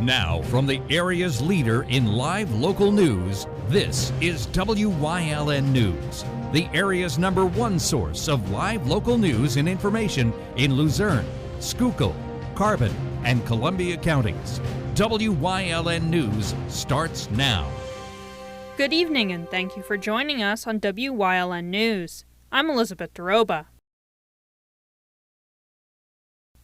Now, from the area's leader in live local news, this is WYLN News, the area's #1 source of live local news and information in Luzerne, Schuylkill, Carbon, and Columbia counties. WYLN News starts now. Good evening, and thank you for joining us on WYLN News. I'm Elizabeth Doroba.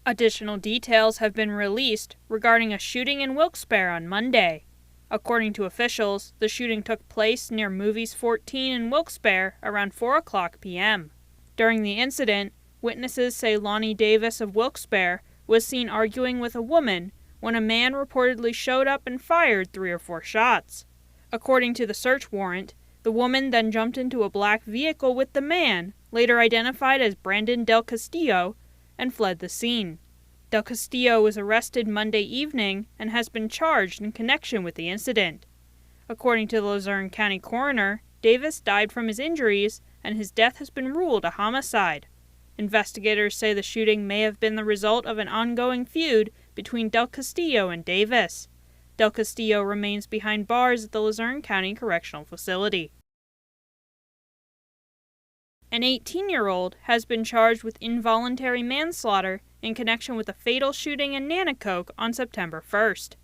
Additional details have been released regarding a shooting in Wilkes-Barre on Monday. According to officials, the shooting took place near Movies 14 in Wilkes-Barre around 4 o'clock p.m. During the incident, witnesses say Lonnie Davis of Wilkes-Barre was seen arguing with a woman when a man reportedly showed up and fired 3 or 4 shots. According to the search warrant, the woman then jumped into a black vehicle with the man, later identified as Brandon Del Castillo, and fled the scene. Del Castillo was arrested Monday evening and has been charged in connection with the incident. According to the Luzerne County coroner, Davis died from his injuries and his death has been ruled a homicide. Investigators say the shooting may have been the result of an ongoing feud between Del Castillo and Davis. Del Castillo remains behind bars at the Luzerne County Correctional Facility. An 18-year-old has been charged with involuntary manslaughter in connection with a fatal shooting in Nanticoke on September 1st.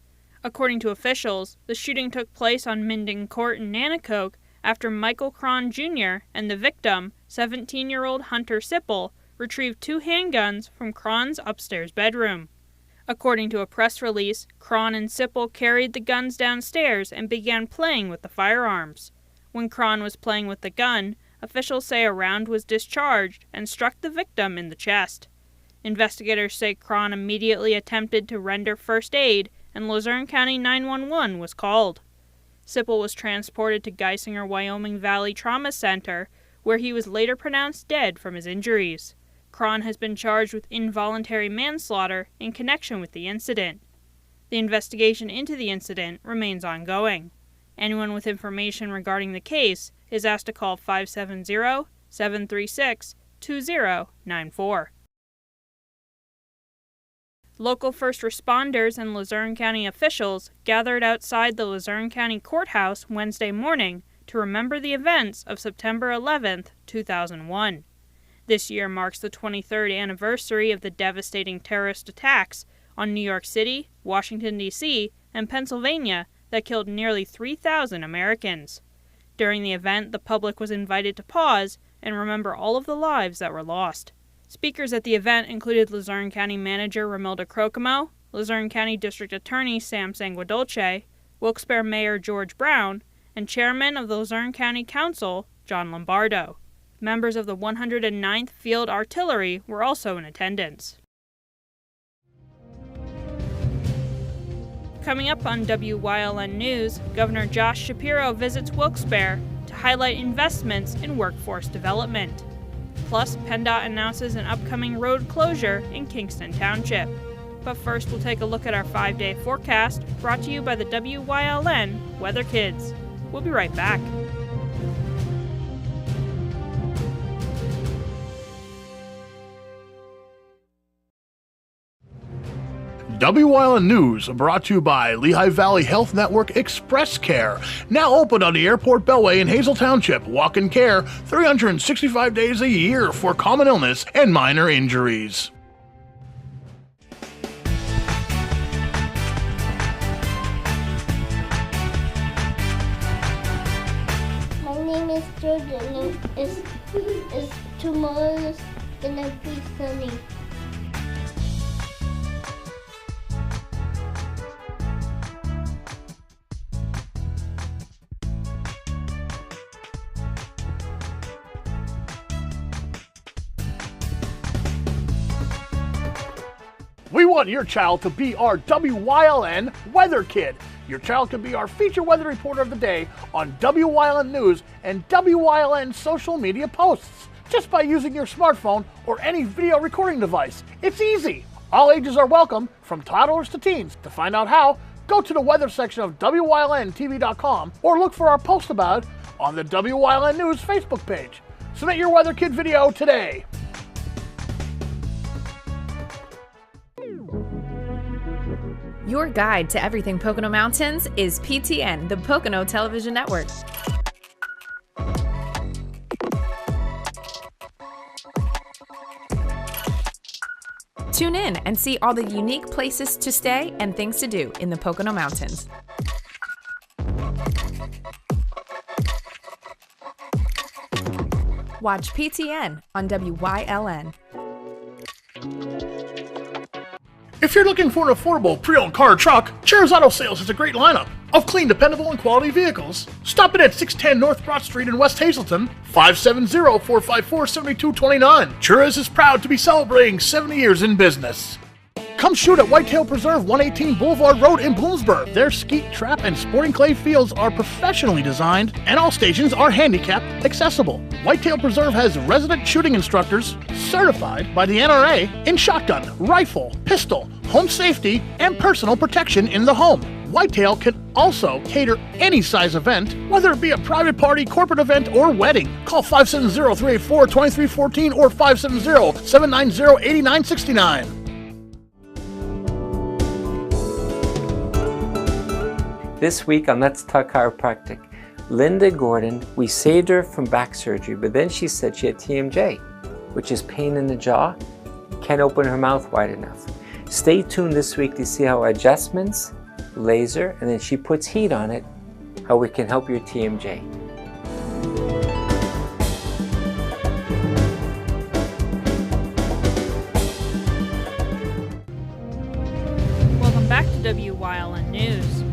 According to officials, the shooting took place on Minden Court in Nanticoke after Michael Cron Jr. and the victim, 17-year-old Hunter Sipple, retrieved 2 handguns from Cron's upstairs bedroom. According to a press release, Cron and Sipple carried the guns downstairs and began playing with the firearms. When Cron was playing with the gun, officials say a round was discharged and struck the victim in the chest. Investigators say Cron immediately attempted to render first aid and Luzerne County 911 was called. Sipple was transported to Geisinger, Wyoming Valley Trauma Center, where he was later pronounced dead from his injuries. Cron has been charged with involuntary manslaughter in connection with the incident. The investigation into the incident remains ongoing. Anyone with information regarding the case is asked to call 570-736-2094. Local first responders and Luzerne County officials gathered outside the Luzerne County Courthouse Wednesday morning to remember the events of September 11, 2001. This year marks the 23rd anniversary of the devastating terrorist attacks on New York City, Washington, D.C., and Pennsylvania that killed nearly 3,000 Americans. During the event, the public was invited to pause and remember all of the lives that were lost. Speakers at the event included Luzerne County Manager Romilda Crocamo, Luzerne County District Attorney Sam Sanguadolce, Wilkes-Barre Mayor George Brown, and Chairman of the Luzerne County Council, John Lombardo. Members of the 109th Field Artillery were also in attendance. Coming up on WYLN News, Governor Josh Shapiro visits Wilkes-Barre to highlight investments in workforce development. Plus, PennDOT announces an upcoming road closure in Kingston Township. But first, we'll take a look at our 5-day forecast, brought to you by the WYLN Weather Kids. We'll be right back. WYLN News, brought to you by Lehigh Valley Health Network Express Care. Now open on the Airport Beltway in Hazel Township. Walk-in care 365 days a year for common illness and minor injuries. My name is Jordan. Tomorrow's gonna be sunny. We want your child to be our WYLN Weather Kid. Your child can be our feature weather reporter of the day on WYLN News and WYLN social media posts just by using your smartphone or any video recording device. It's easy. All ages are welcome, from toddlers to teens. To find out how, go to the weather section of WYLNTV.com or look for our post about it on the WYLN News Facebook page. Submit your Weather Kid video today. Your guide to everything Pocono Mountains is PTN, the Pocono Television Network. Tune in and see all the unique places to stay and things to do in the Pocono Mountains. Watch PTN on WYLN. If you're looking for an affordable pre-owned car or truck, Cher's Auto Sales has a great lineup of clean, dependable, and quality vehicles. Stop in at 610 North Broad Street in West Hazleton, 570-454-7229. Cher's is proud to be celebrating 70 years in business. Come shoot at Whitetail Preserve 118 Boulevard Road in Bloomsburg. Their skeet, trap, and sporting clay fields are professionally designed, and all stations are handicap accessible. Whitetail Preserve has resident shooting instructors certified by the NRA in shotgun, rifle, pistol, home safety, and personal protection in the home. Whitetail can also cater any size event, whether it be a private party, corporate event, or wedding. Call 570-384-2314 or 570-790-8969. This week on Let's Talk Chiropractic, Linda Gordon, we saved her from back surgery, but then she said she had TMJ, which is pain in the jaw, can't open her mouth wide enough. Stay tuned this week to see how adjustments, laser, and then she puts heat on it, how we can help your TMJ. Welcome back to WYLN News.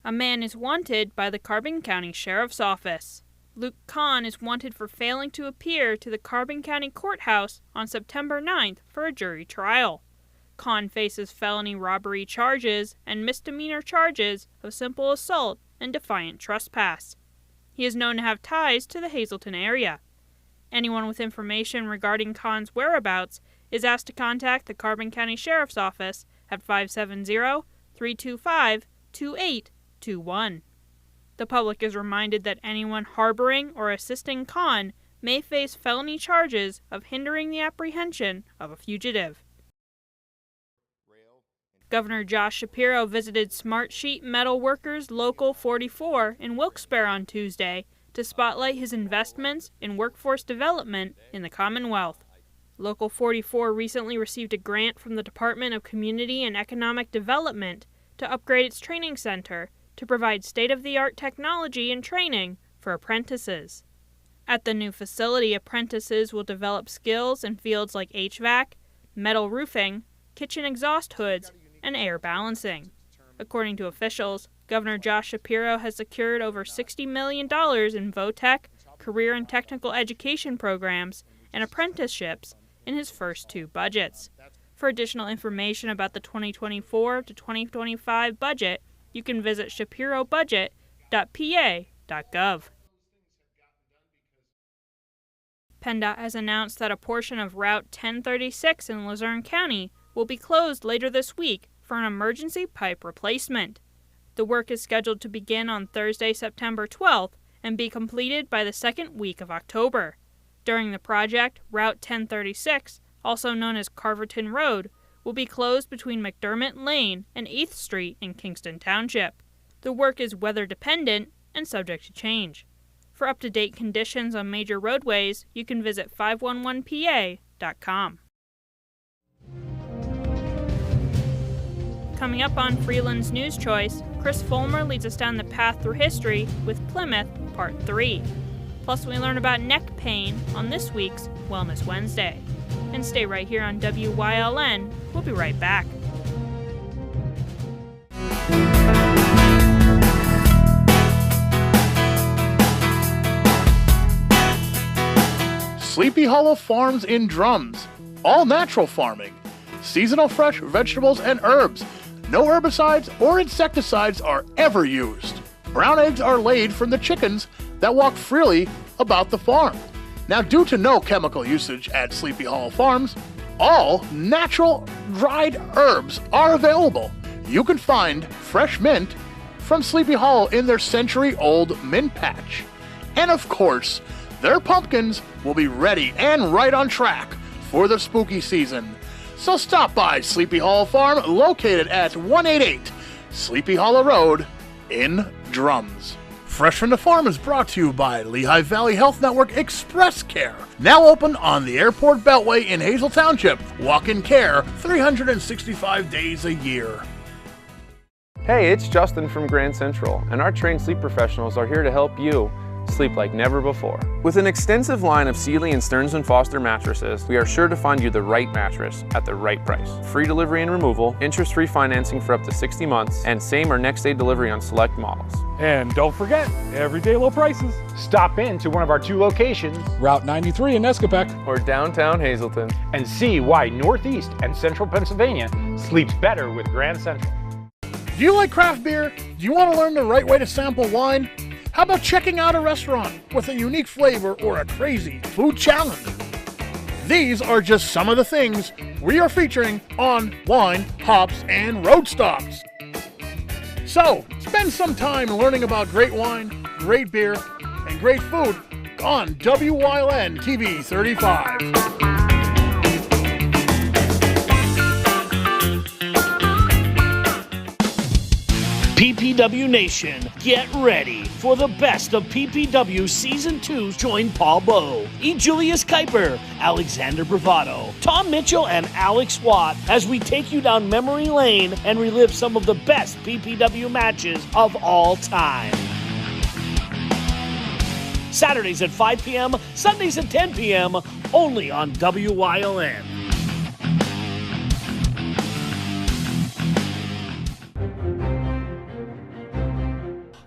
A man is wanted by the Carbon County Sheriff's Office. Luke Kahn is wanted for failing to appear to the Carbon County Courthouse on September 9th for a jury trial. Kahn faces felony robbery charges and misdemeanor charges of simple assault and defiant trespass. He is known to have ties to the Hazleton area. Anyone with information regarding Kahn's whereabouts is asked to contact the Carbon County Sheriff's Office at 570-325-2821. The public is reminded that anyone harboring or assisting Kahn may face felony charges of hindering the apprehension of a fugitive. Governor Josh Shapiro visited Smart Sheet Metal Workers Local 44 in Wilkes-Barre on Tuesday to spotlight his investments in workforce development in the Commonwealth. Local 44 recently received a grant from the Department of Community and Economic Development to upgrade its training center to provide state-of-the-art technology and training for apprentices. At the new facility, apprentices will develop skills in fields like HVAC, metal roofing, kitchen exhaust hoods, and air balancing. According to officials, Governor Josh Shapiro has secured over $60 million in VOTEC, career and technical education programs, and apprenticeships in his first two budgets. For additional information about the 2024 to 2025 budget, you can visit shapirobudget.pa.gov. PennDOT has announced that a portion of Route 1036 in Luzerne County will be closed later this week for an emergency pipe replacement. The work is scheduled to begin on Thursday, September 12th, and be completed by the second week of October. During the project, Route 1036, also known as Carverton Road, will be closed between McDermott Lane and 8th Street in Kingston Township. The work is weather dependent and subject to change. For up-to-date conditions on major roadways, you can visit 511pa.com. Coming up on Freeland's News Choice, Chris Fulmer leads us down the path through history with Plymouth Part 3. Plus, we learn about neck pain on this week's Wellness Wednesday. And stay right here on WYLN. We'll be right back. Sleepy Hollow Farms in Drums. All natural farming. Seasonal fresh vegetables and herbs. No herbicides or insecticides are ever used. Brown eggs are laid from the chickens that walk freely about the farm. Now, due to no chemical usage at Sleepy Hollow Farms, all natural dried herbs are available. You can find fresh mint from Sleepy Hollow in their century-old mint patch. And of course, their pumpkins will be ready and right on track for the spooky season. So stop by Sleepy Hollow Farm, located at 188 Sleepy Hollow Road in Drums. Fresh from the Farm is brought to you by Lehigh Valley Health Network Express Care. Now open on the Airport Beltway in Hazel Township. Walk-in care 365 days a year. Hey, it's Justin from Grand Central, and our trained sleep professionals are here to help you sleep like never before. With an extensive line of Sealy and Stearns & Foster mattresses, we are sure to find you the right mattress at the right price. Free delivery and removal, interest-free financing for up to 60 months, and same or next day delivery on select models. And don't forget, everyday low prices. Stop in to one of our 2 locations, Route 93 in Nescopec, Or downtown Hazleton. and see why Northeast and Central Pennsylvania sleeps better with Grand Central. Do you like craft beer? Do you want to learn the right way to sample wine? How about checking out a restaurant with a unique flavor or a crazy food challenge? These are just some of the things we are featuring on Wine, Hops, and Road Stops. So, spend some time learning about great wine, great beer, and great food on WYLN TV 35. PPW Nation, get ready for the best of PPW Season 2. Join Paul Bowe, E. Julius Kuiper, Alexander Bravado, Tom Mitchell, and Alex Watt as we take you down memory lane and relive some of the best PPW matches of all time. Saturdays at 5 p.m., Sundays at 10 p.m., only on WYLN.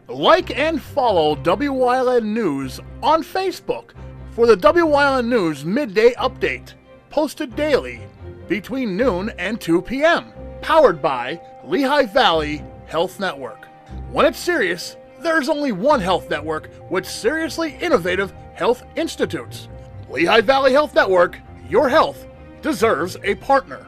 Like and follow WYLN News on Facebook for the WYLN News Midday Update, posted daily between noon and 2 p.m., powered by Lehigh Valley Health Network. When it's serious, there's only one health network with seriously innovative health institutes. Lehigh Valley Health Network, your health deserves a partner.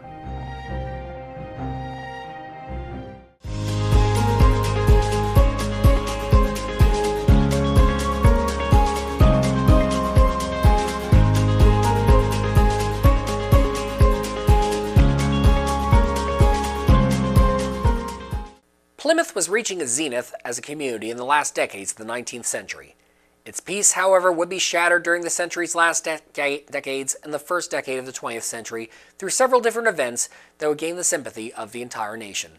Plymouth was reaching a zenith as a community in the last decades of the 19th century. Its peace, however, would be shattered during the century's last decades and the first decade of the 20th century through several different events that would gain the sympathy of the entire nation.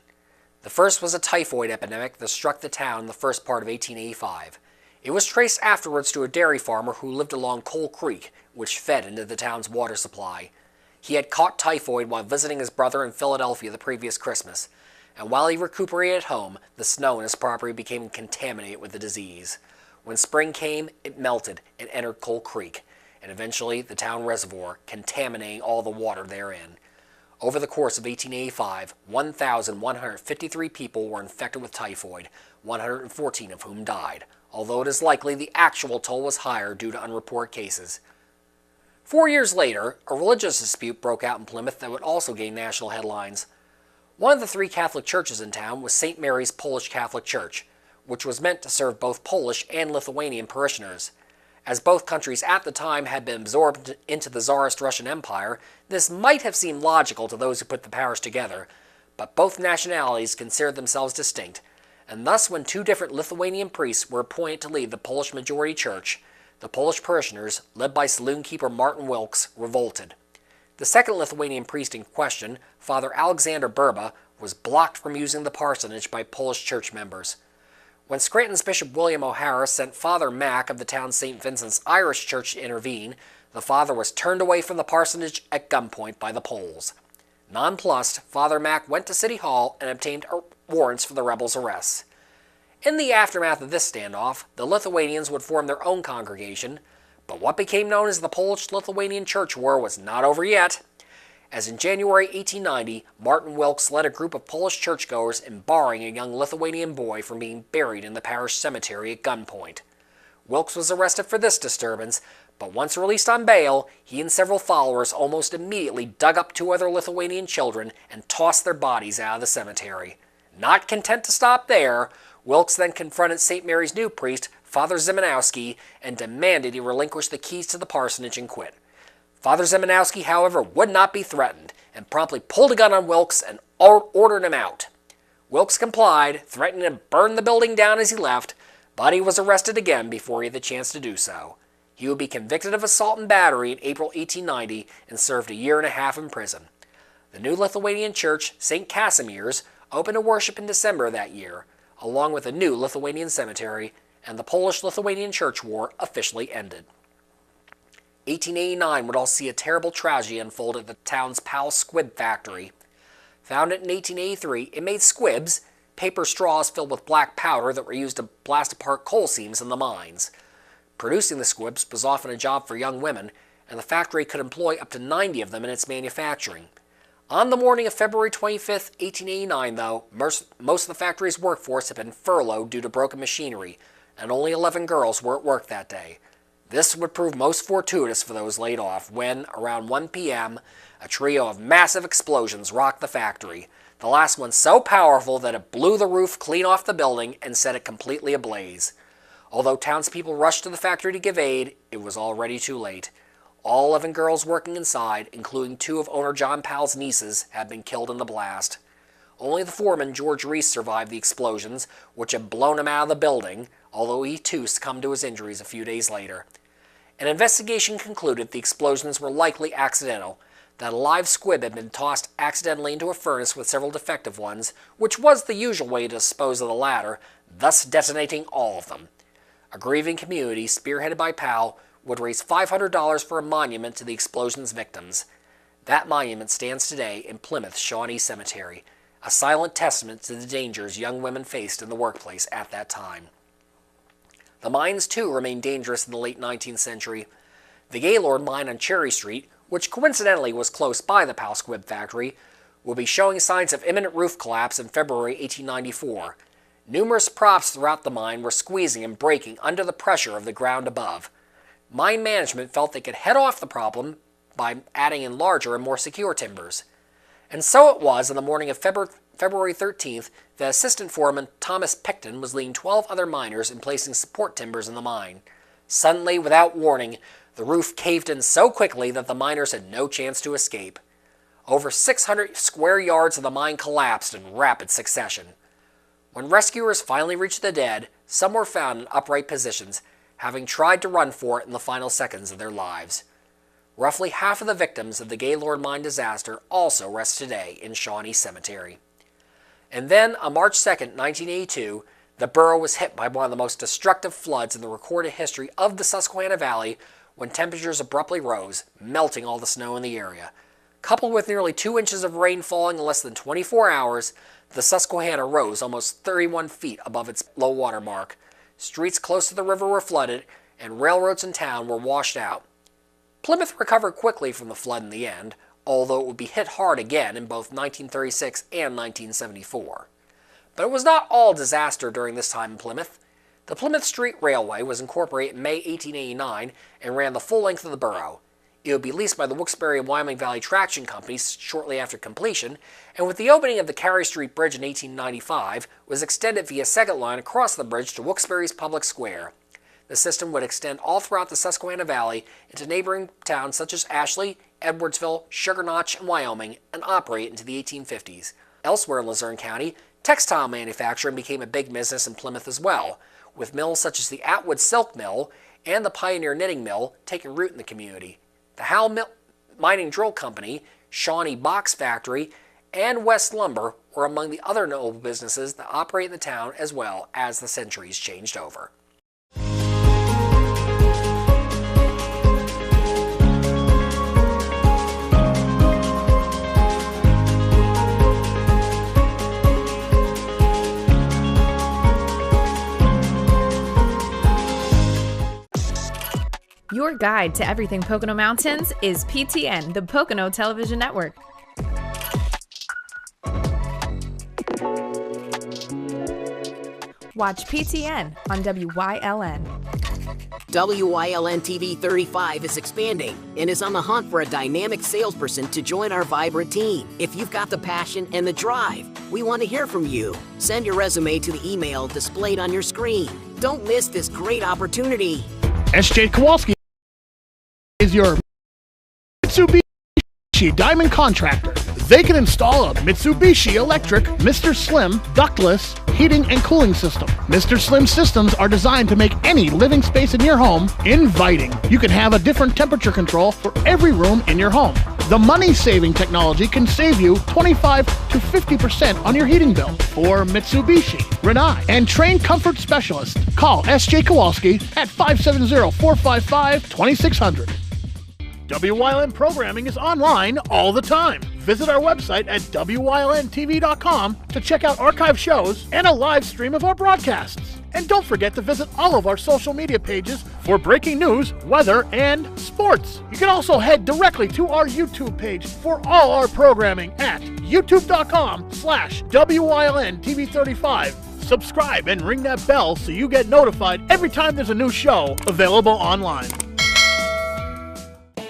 The first was a typhoid epidemic that struck the town in the first part of 1885. It was traced afterwards to a dairy farmer who lived along Coal Creek, which fed into the town's water supply. He had caught typhoid while visiting his brother in Philadelphia the previous Christmas, and while he recuperated at home, the snow in his property became contaminated with the disease. When spring came, it melted and entered Coal Creek, and eventually the town reservoir, contaminating all the water therein. Over the course of 1885, 1,153 people were infected with typhoid, 114 of whom died, although it is likely the actual toll was higher due to unreported cases. 4 years later, a religious dispute broke out in Plymouth that would also gain national headlines. One of the 3 Catholic churches in town was St. Mary's Polish Catholic Church, which was meant to serve both Polish and Lithuanian parishioners. As both countries at the time had been absorbed into the Tsarist Russian Empire, this might have seemed logical to those who put the parish together, but both nationalities considered themselves distinct, and thus when 2 different Lithuanian priests were appointed to lead the Polish majority church, the Polish parishioners, led by saloon-keeper Martin Wilkes, revolted. The second Lithuanian priest in question, Father Alexander Burba, was blocked from using the parsonage by Polish church members. When Scranton's Bishop William O'Hara sent Father Mack of the town's St. Vincent's Irish Church to intervene, the father was turned away from the parsonage at gunpoint by the Poles. Nonplussed, Father Mack went to City Hall and obtained warrants for the rebels' arrests. In the aftermath of this standoff, the Lithuanians would form their own congregation, but what became known as the Polish-Lithuanian Church War was not over yet, as in January 1890, Martin Wilkes led a group of Polish churchgoers in barring a young Lithuanian boy from being buried in the parish cemetery at gunpoint. Wilkes was arrested for this disturbance, but once released on bail, he and several followers almost immediately dug up 2 other Lithuanian children and tossed their bodies out of the cemetery. Not content to stop there, Wilkes then confronted St. Mary's new priest, Father Zemanowski, and demanded he relinquish the keys to the parsonage and quit. Father Zemanowski, however, would not be threatened. and promptly pulled a gun on Wilkes and ordered him out. Wilkes complied, threatening to burn the building down as he left, but he was arrested again before he had the chance to do so. He would be convicted of assault and battery in April 1890 and served a year and a half in prison. The new Lithuanian church, St. Casimir's, opened to worship in December of that year, along with a new Lithuanian cemetery, and the Polish-Lithuanian Church War officially ended. 1889 would also see a terrible tragedy unfold at the town's Powell Squib Factory. Founded in 1883, it made squibs, paper straws filled with black powder that were used to blast apart coal seams in the mines. Producing the squibs was often a job for young women, and the factory could employ up to 90 of them in its manufacturing. On the morning of February 25, 1889, though, most of the factory's workforce had been furloughed due to broken machinery, and only 11 girls were at work that day. This would prove most fortuitous for those laid off when, around 1 p.m., a trio of massive explosions rocked the factory, the last one so powerful that it blew the roof clean off the building and set it completely ablaze. Although townspeople rushed to the factory to give aid, it was already too late. All 11 girls working inside, including 2 of owner John Powell's nieces, had been killed in the blast. Only the foreman, George Reese, survived the explosions, which had blown him out of the building, although he too succumbed to his injuries a few days later. An investigation concluded the explosions were likely accidental, that a live squib had been tossed accidentally into a furnace with several defective ones, which was the usual way to dispose of the latter, thus detonating all of them. A grieving community, spearheaded by Powell, would raise $500 for a monument to the explosion's victims. That monument stands today in Plymouth's Shawnee Cemetery, a silent testament to the dangers young women faced in the workplace at that time. The mines, too, remained dangerous in the late 19th century. The Gaylord mine on Cherry Street, which coincidentally was close by the Powell Squib factory, will be showing signs of imminent roof collapse in February 1894. Numerous props throughout the mine were squeezing and breaking under the pressure of the ground above. Mine management felt they could head off the problem by adding in larger and more secure timbers. And so it was on the morning of February 13th that Assistant Foreman Thomas Picton was leading 12 other miners in placing support timbers in the mine. Suddenly, without warning, the roof caved in so quickly that the miners had no chance to escape. Over 600 square yards of the mine collapsed in rapid succession. When rescuers finally reached the dead, some were found in upright positions, having tried to run for it in the final seconds of their lives. Roughly half of the victims of the Gaylord mine disaster also rest today in Shawnee Cemetery. And then, on March 2, 1982, the borough was hit by one of the most destructive floods in the recorded history of the Susquehanna Valley when temperatures abruptly rose, melting all the snow in the area. Coupled with nearly 2 inches of rain falling in less than 24 hours, the Susquehanna rose almost 31 feet above its low water mark. Streets close to the river were flooded, and railroads in town were washed out. Plymouth recovered quickly from the flood in the end, although it would be hit hard again in both 1936 and 1974. But it was not all disaster during this time in Plymouth. The Plymouth Street Railway was incorporated in May 1889 and ran the full length of the borough. It would be leased by the Wilkes-Barre and Wyoming Valley Traction Company shortly after completion, and with the opening of the Carey Street Bridge in 1895, was extended via second line across the bridge to Wilkes-Barre's Public Square. The system would extend all throughout the Susquehanna Valley into neighboring towns such as Ashley, Edwardsville, Sugar Notch, and Wyoming, and operate into the 1850s. Elsewhere in Luzerne County, textile manufacturing became a big business in Plymouth as well, with mills such as the Atwood Silk Mill and the Pioneer Knitting Mill taking root in the community. The Howell Mining Drill Company, Shawnee Box Factory, and West Lumber were among the other notable businesses that operate in the town as well as the centuries changed over. Your guide to everything Pocono Mountains is PTN, the Pocono Television Network. Watch PTN on WYLN. WYLN TV 35 is expanding and is on the hunt for a dynamic salesperson to join our vibrant team. If you've got the passion and the drive, we want to hear from you. Send your resume to the email displayed on your screen. Don't miss this great opportunity. SJ Kowalski is your Mitsubishi Mitsubishi Diamond Contractor. They can install a Mitsubishi electric Mr. Slim ductless heating and cooling system. Mr. Slim systems are designed to make any living space in your home inviting. You can have a different temperature control for every room in your home. The money-saving technology can save you 25 to 50% on your heating bill. For Mitsubishi, Renai, and trained comfort specialists, call S.J. Kowalski at 570-455-2600. WYLN programming is online all the time. Visit our website at WYLNTV.com to check out archive shows and a live stream of our broadcasts. And don't forget to visit all of our social media pages for breaking news, weather, and sports. You can also head directly to our YouTube page for all our programming at youtube.com/WYLNTV35. Subscribe and ring that bell so you get notified every time there's a new show available online.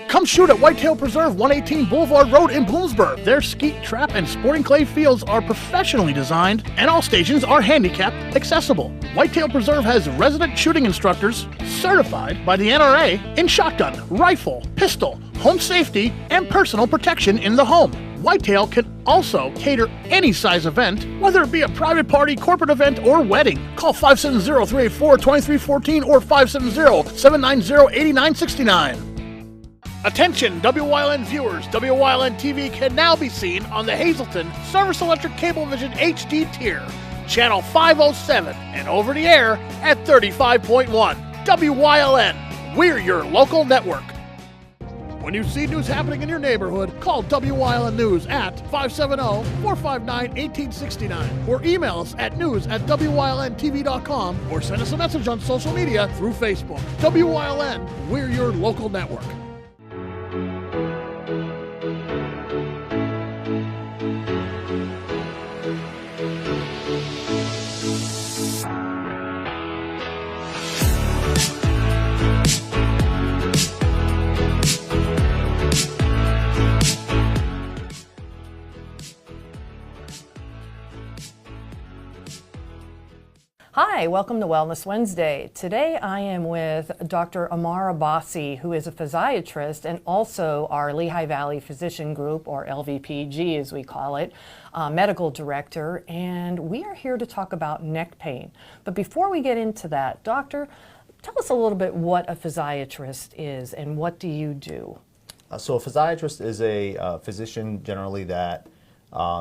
Come shoot at Whitetail Preserve, 118 Boulevard Road in Bloomsburg. Their skeet, trap, and sporting clay fields are professionally designed, and all stations are handicapped accessible. Whitetail Preserve has resident shooting instructors certified by the NRA in shotgun, rifle, pistol, home safety, and personal protection in the home. Whitetail can also cater any size event, whether it be a private party, corporate event, or wedding. Call 570-384-2314 or 570-790-8969. Attention WYLN viewers, WYLN TV can now be seen on the Hazelton Service Electric Cablevision HD tier, channel 507, and over the air at 35.1. WYLN, we're your local network. When you see news happening in your neighborhood, call WYLN News at 570-459-1869 or email us at news@WYLNTV.com or send us a message on social media through Facebook. WYLN, we're your local network. Hi, welcome to Wellness Wednesday. Today I am with Dr. Amara Bassi, who is a physiatrist and also our Lehigh Valley Physician Group, or LVPG as we call it, medical director, and we are here to talk about neck pain. But before we get into that, doctor, tell us a little bit what a physiatrist is and what do you do? So a physiatrist is a physician generally that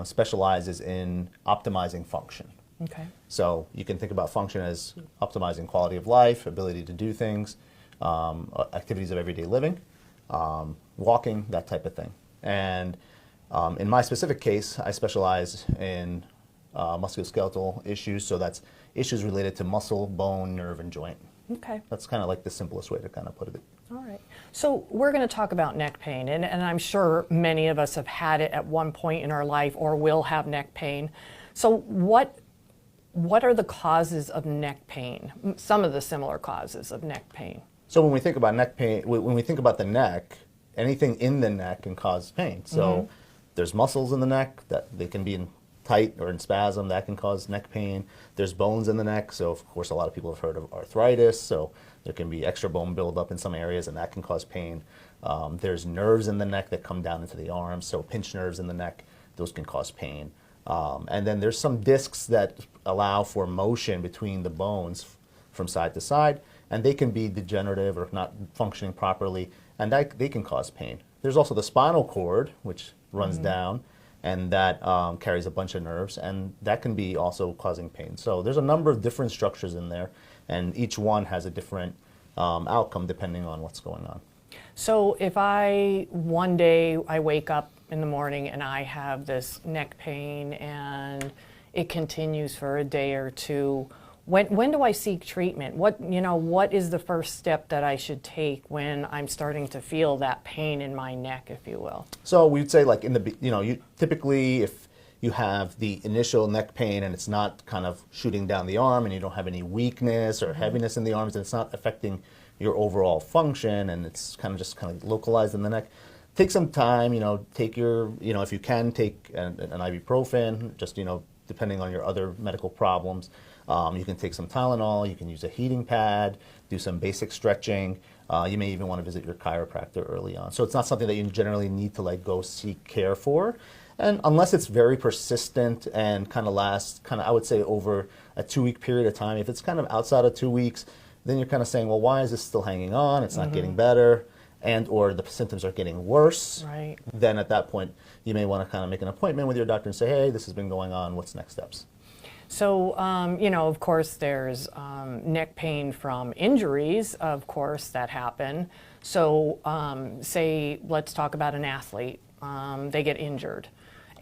specializes in optimizing function. Okay. So you can think about function as optimizing quality of life, ability to do things, activities of everyday living, walking, that type of thing. And in my specific case, I specialize in musculoskeletal issues, so that's issues related to muscle, bone, nerve, and joint. Okay. That's kind of like the simplest way to kind of put it. All right. So we're going to talk about neck pain, and I'm sure many of us have had it at one point in our life or will have neck pain. So what are the causes of neck pain? Some of the similar causes of neck pain. So when we think about neck pain, when we think about the neck, anything in the neck can cause pain. So there's muscles in the neck that they can be in tight or in spasm, that can cause neck pain. There's bones in the neck, so of course a lot of people have heard of arthritis, so there can be extra bone buildup in some areas and that can cause pain. There's nerves in the neck that come down into the arms, so pinched nerves in the neck, those can cause pain. And then there's some discs that allow for motion between the bones from side to side, and they can be degenerative or not functioning properly, and they can cause pain. There's also the spinal cord, which runs down, and that carries a bunch of nerves, and that can be also causing pain. So there's a number of different structures in there, and each one has a different outcome depending on what's going on. So if one day I wake up in the morning and I have this neck pain and it continues for a day or two, when do I seek treatment? What is the first step that I should take when I'm starting to feel that pain in my neck, if you will? So we'd say, like typically if you have the initial neck pain and it's not kind of shooting down the arm and you don't have any weakness or heaviness in the arms and it's not affecting your overall function and it's kind of localized in the neck, take some time, take your, if you can, take an ibuprofen, just, depending on your other medical problems. You can take some Tylenol, you can use a heating pad, do some basic stretching, You may even want to visit your chiropractor early on. So it's not something that you generally need to like go seek care for. And unless it's very persistent and kind of lasts, I would say over a 2-week period of time. If it's kind of outside of 2 weeks, then you're kind of saying, well, why is this still hanging on? It's not getting better, and or the symptoms are getting worse. Right. Then at that point, you may want to kind of make an appointment with your doctor and say, hey, this has been going on. What's next steps? So, of course, there's neck pain from injuries, of course, that happen. So, say, let's talk about an athlete. They get injured,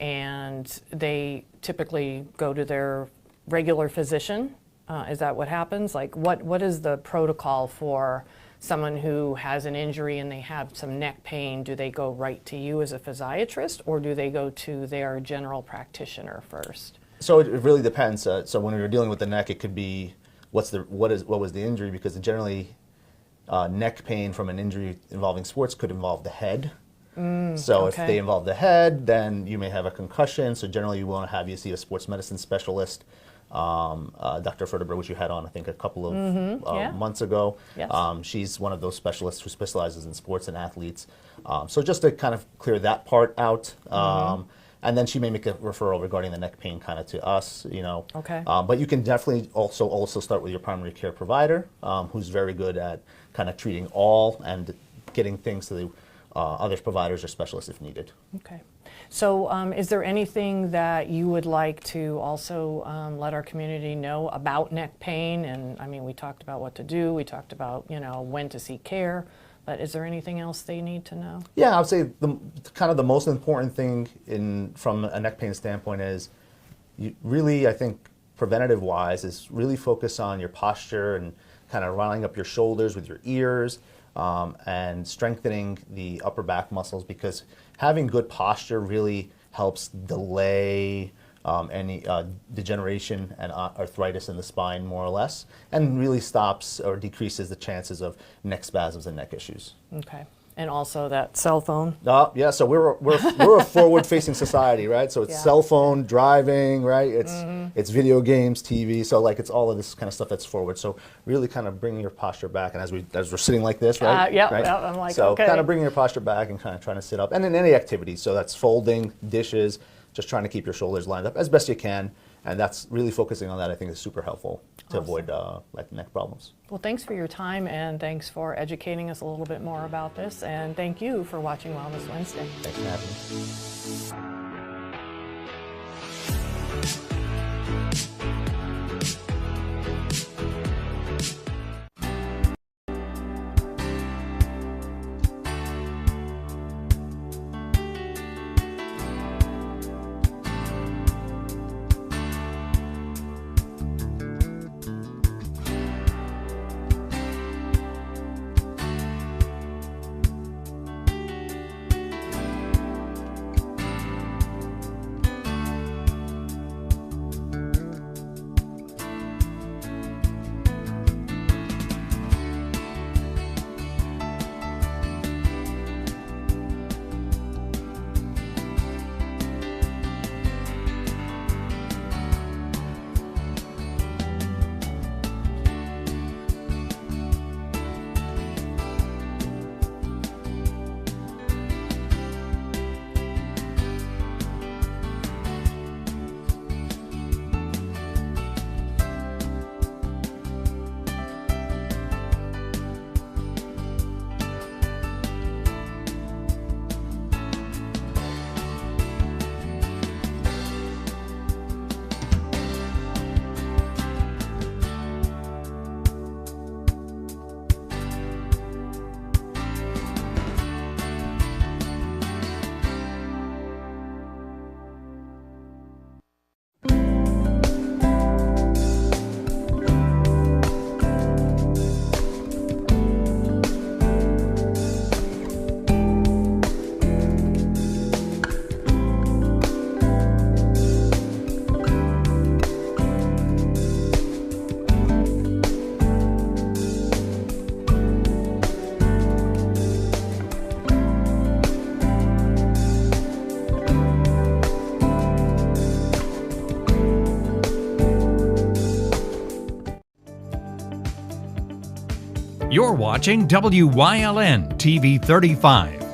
and they typically go to their regular physician. Is that what happens? Like, what is the protocol for someone who has an injury and they have some neck pain? Do they go right to you as a physiatrist, or do they go to their general practitioner first? So it really depends. So when you're dealing with the neck, it could be what was the injury, because generally neck pain from an injury involving sports could involve the head. So if they involve the head, then you may have a concussion. So generally you want to have you see a sports medicine specialist. Dr. Ferdeber, which you had on, I think, a couple of months ago. Yes. She's one of those specialists who specializes in sports and athletes. So just to kind of clear that part out, and then she may make a referral regarding the neck pain kind of to us, Okay. But you can definitely also start with your primary care provider, who's very good at kind of treating all and getting things to the other providers or specialists if needed. Okay. So is there anything that you would like to also let our community know about neck pain? And I mean, we talked about what to do. We talked about, when to seek care. But is there anything else they need to know? Yeah, I would say the most important thing from a neck pain standpoint is I think preventative-wise is really focus on your posture and kind of lining up your shoulders with your ears. And strengthening the upper back muscles, because having good posture really helps delay any degeneration and arthritis in the spine, more or less, and really stops or decreases the chances of neck spasms and neck issues. Okay. And also that cell phone. Yeah, so we're a forward-facing society, right? So it's cell phone, driving, right? It's video games, TV. So like it's all of this kind of stuff that's forward. So really kind of bringing your posture back, and as we're sitting like this, right? Right? I'm like, so okay. kind of bringing your posture back and kind of trying to sit up, and in any activity. So that's folding, dishes, just trying to keep your shoulders lined up as best you can. And that's really focusing on that, I think, is super helpful to avoid like neck problems. Well, thanks for your time, and thanks for educating us a little bit more about this. And thank you for watching Wellness Wednesday. Thanks for having me. You're watching WYLN TV 35.